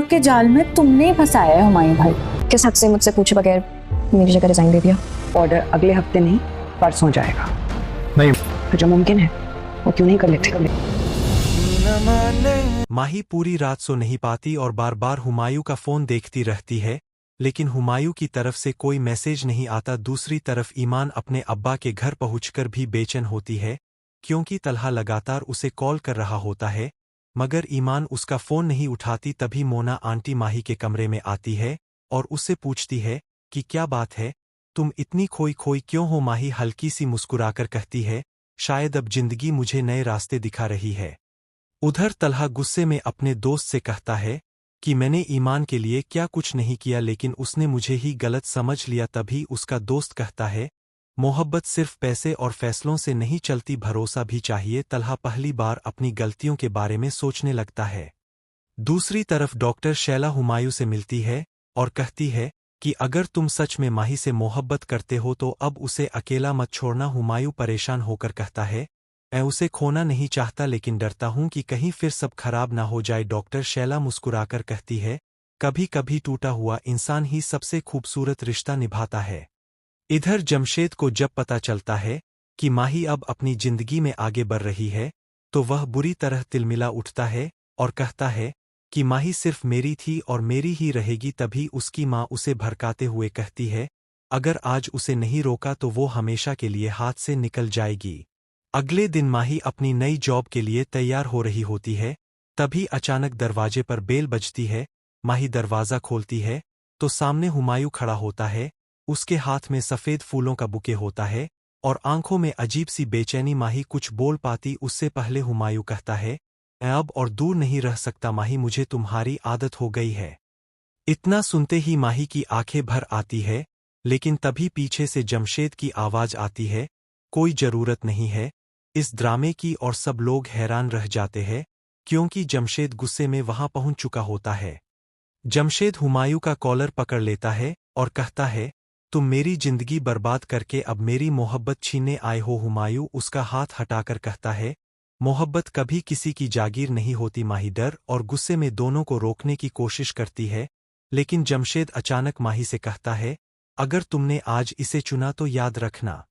ताल्लुक के जाल में तुमने ही फंसाया है हुमायूं भाई। किस हद से मुझसे पूछे बगैर मेरी जगह रिजाइन दे दिया? ऑर्डर अगले हफ्ते नहीं परसों जाएगा। नहीं तो जो मुमकिन है वो क्यों नहीं कर लेते? माही पूरी रात सो नहीं पाती और बार बार हुमायूं का फोन देखती रहती है, लेकिन हुमायूं की तरफ से कोई मैसेज नहीं आता। दूसरी तरफ ईमान अपने अब्बा के घर पहुंचकर भी बेचैन होती है, क्योंकि तलहा लगातार उसे कॉल कर रहा होता है, मगर ईमान उसका फोन नहीं उठाती। तभी मोना आंटी माही के कमरे में आती है और उससे पूछती है कि क्या बात है, तुम इतनी खोई खोई क्यों हो? माही हल्की सी मुस्कुराकर कहती है, शायद अब जिंदगी मुझे नए रास्ते दिखा रही है। उधर तलहा गुस्से में अपने दोस्त से कहता है कि मैंने ईमान के लिए क्या कुछ नहीं किया, लेकिन उसने मुझे ही गलत समझ लिया। तभी उसका दोस्त कहता है, मोहब्बत सिर्फ पैसे और फैसलों से नहीं चलती, भरोसा भी चाहिए। तलहा पहली बार अपनी गलतियों के बारे में सोचने लगता है। दूसरी तरफ डॉक्टर शैला हुमायूं से मिलती है और कहती है कि अगर तुम सच में माही से मोहब्बत करते हो तो अब उसे अकेला मत छोड़ना। हुमायूं परेशान होकर कहता है, मैं उसे खोना नहीं चाहता, लेकिन डरता हूं कि कहीं फिर सब खराब ना हो जाए। डॉक्टर शैला मुस्कुराकर कहती है, कभी कभी टूटा हुआ इंसान ही सबसे खूबसूरत रिश्ता निभाता है। इधर जमशेद को जब पता चलता है कि माही अब अपनी जिंदगी में आगे बढ़ रही है, तो वह बुरी तरह तिलमिला उठता है और कहता है कि माही सिर्फ मेरी थी और मेरी ही रहेगी। तभी उसकी माँ उसे भड़काते हुए कहती है, अगर आज उसे नहीं रोका तो वो हमेशा के लिए हाथ से निकल जाएगी। अगले दिन माही अपनी नई जॉब के लिए तैयार हो रही होती है, तभी अचानक दरवाजे पर बेल बजती है। माही दरवाज़ा खोलती है तो सामने हुमायूं खड़ा होता है। उसके हाथ में सफ़ेद फूलों का बुके होता है और आंखों में अजीब सी बेचैनी। माही कुछ बोल पाती उससे पहले हुमायूं कहता है, मैं अब और दूर नहीं रह सकता माही, मुझे तुम्हारी आदत हो गई है। इतना सुनते ही माही की आंखें भर आती है, लेकिन तभी पीछे से जमशेद की आवाज़ आती है, कोई जरूरत नहीं है इस ड्रामे की। और सब लोग हैरान रह जाते हैं, क्योंकि जमशेद गुस्से में वहां पहुंच चुका होता है। जमशेद हुमायूं का कॉलर पकड़ लेता है और कहता है, तुम मेरी जिंदगी बर्बाद करके अब मेरी मोहब्बत छीनने आए हो। हुमायूं उसका हाथ हटाकर कहता है, मोहब्बत कभी किसी की जागीर नहीं होती। माही डर और गुस्से में दोनों को रोकने की कोशिश करती है, लेकिन जमशेद अचानक माही से कहता है, अगर तुमने आज इसे चुना तो याद रखना,